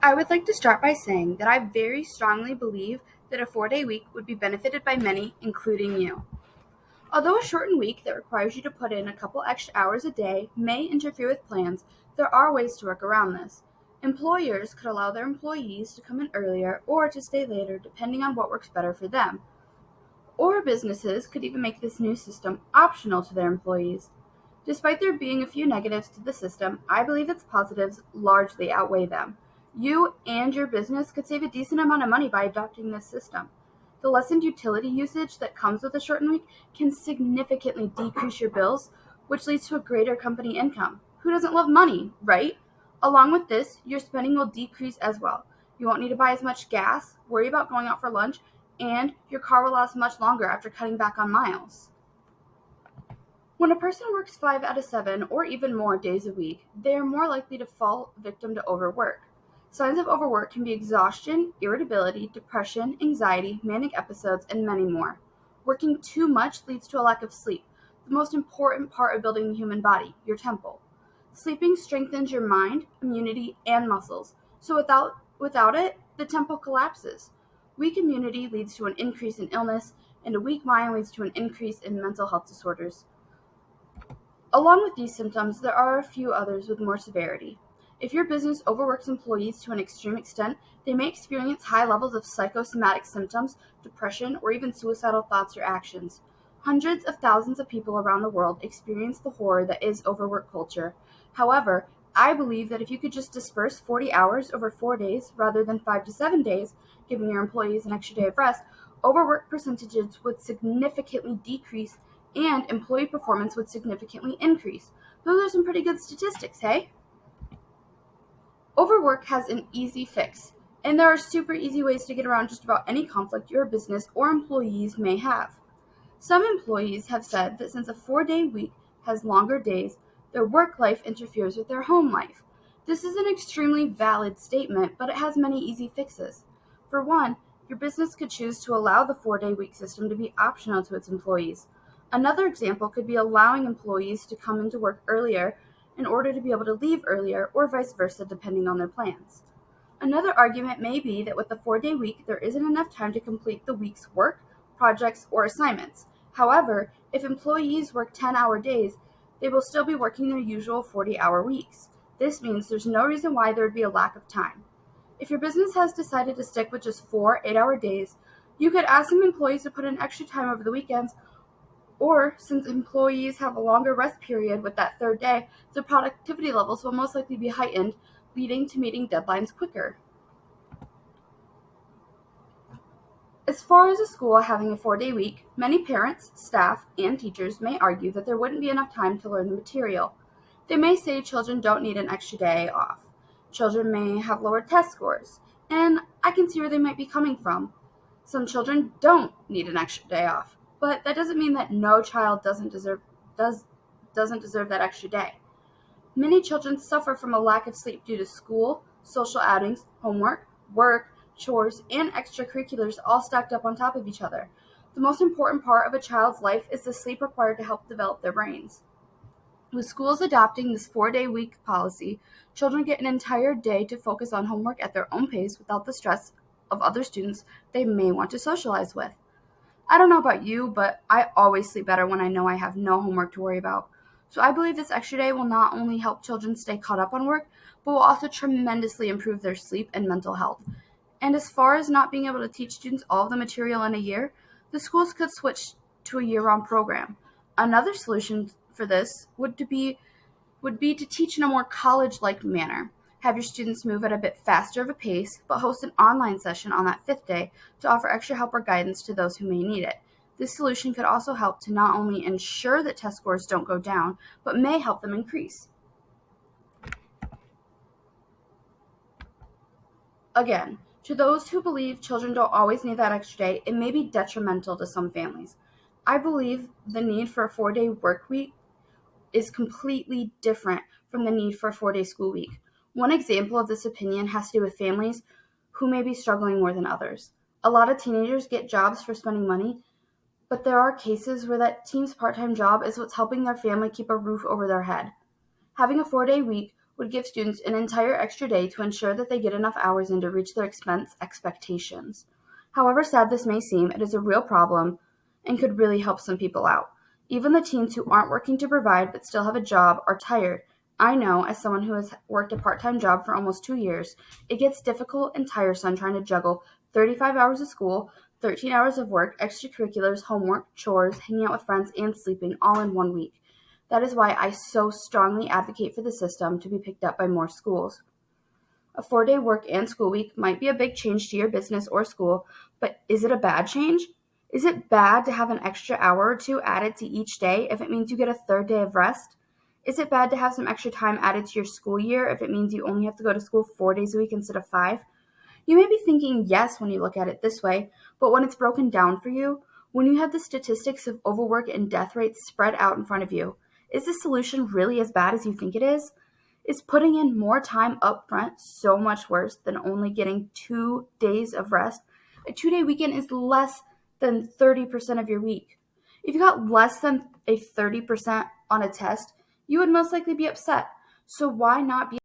I would like to start by saying that I very strongly believe that a 4-day week would be benefited by many, including you. Although a shortened week that requires you to put in a couple extra hours a day may interfere with plans, there are ways to work around this. Employers could allow their employees to come in earlier or to stay later depending on what works better for them. Or businesses could even make this new system optional to their employees. Despite there being a few negatives to the system, I believe its positives largely outweigh them. You and your business could save a decent amount of money by adopting this system. The lessened utility usage that comes with a shortened week can significantly decrease your bills, which leads to a greater company income. Who doesn't love money, right? Along with this, your spending will decrease as well. You won't need to buy as much gas, worry about going out for lunch, and your car will last much longer after cutting back on miles. When a person works 5 out of 7 or even more days a week, they are more likely to fall victim to overwork. Signs of overwork can be exhaustion, irritability, depression, anxiety, manic episodes, and many more. Working too much leads to a lack of sleep, the most important part of building the human body, your temple. Sleeping strengthens your mind, immunity, and muscles, so without it, the temple collapses. Weak immunity leads to an increase in illness, and a weak mind leads to an increase in mental health disorders. Along with these symptoms, there are a few others with more severity. If your business overworks employees to an extreme extent, they may experience high levels of psychosomatic symptoms, depression, or even suicidal thoughts or actions. Hundreds of thousands of people around the world experience the horror that is overwork culture. However, I believe that if you could just disperse 40 hours over 4 days rather than 5 to 7 days, giving your employees an extra day of rest, overwork percentages would significantly decrease and employee performance would significantly increase. Those are some pretty good statistics, hey? Overwork has an easy fix, and there are super easy ways to get around just about any conflict your business or employees may have. Some employees have said that since a 4-day week has longer days, their work life interferes with their home life. This is an extremely valid statement, but it has many easy fixes. For one, your business could choose to allow the 4-day week system to be optional to its employees. Another example could be allowing employees to come into work earlier in order to be able to leave earlier, or vice versa, depending on their plans. Another argument may be that with the 4-day week, there isn't enough time to complete the week's work, projects, or assignments. However, if employees work 10-hour days, they will still be working their usual 40-hour weeks. This means there's no reason why there would be a lack of time. If your business has decided to stick with just 4 8-hour days, you could ask some employees to put in extra time over the weekends, or since employees have a longer rest period with that third day, their productivity levels will most likely be heightened, leading to meeting deadlines quicker. As far as a school having a 4-day week, many parents, staff, and teachers may argue that there wouldn't be enough time to learn the material. They may say children don't need an extra day off. Children may have lower test scores, and I can see where they might be coming from. Some children don't need an extra day off, but that doesn't mean that no child doesn't deserve that extra day. Many children suffer from a lack of sleep due to school, social outings, homework, work, chores, and extracurriculars all stacked up on top of each other. The most important part of a child's life is the sleep required to help develop their brains. With schools adopting this 4-day week policy, children get an entire day to focus on homework at their own pace without the stress of other students they may want to socialize with. I don't know about you, but I always sleep better when I know I have no homework to worry about. So I believe this extra day will not only help children stay caught up on work, but will also tremendously improve their sleep and mental health. And as far as not being able to teach students all of the material in a year, the schools could switch to a year-round program. Another solution for this would be to teach in a more college-like manner. Have your students move at a bit faster of a pace, but host an online session on that 5th day to offer extra help or guidance to those who may need it. This solution could also help to not only ensure that test scores don't go down, but may help them increase. Again, to those who believe children don't always need that extra day, it may be detrimental to some families. I believe the need for a 4-day work week is completely different from the need for a 4-day school week. One example of this opinion has to do with families who may be struggling more than others. A lot of teenagers get jobs for spending money, but there are cases where that team's part-time job is what's helping their family keep a roof over their head. Having a 4-day week would give students an entire extra day to ensure that they get enough hours in to reach their expense expectations. However sad this may seem, it is a real problem and could really help some people out. Even the teens who aren't working to provide but still have a job are tired. I know, as someone who has worked a part-time job for almost 2 years, it gets difficult and tiresome trying to juggle 35 hours of school, 13 hours of work, extracurriculars, homework, chores, hanging out with friends, and sleeping all in one week. That is why I so strongly advocate for the system to be picked up by more schools. A 4-day work and school week might be a big change to your business or school, but is it a bad change? Is it bad to have an extra hour or two added to each day if it means you get a third day of rest? Is it bad to have some extra time added to your school year if it means you only have to go to school 4 days a week instead of 5? You may be thinking yes when you look at it this way, but when it's broken down for you, when you have the statistics of overwork and death rates spread out in front of you, is the solution really as bad as you think it is? Is putting in more time up front so much worse than only getting 2 days of rest? A 2-day weekend is less than 30% of your week. If you got less than a 30% on a test, you would most likely be upset. So why not be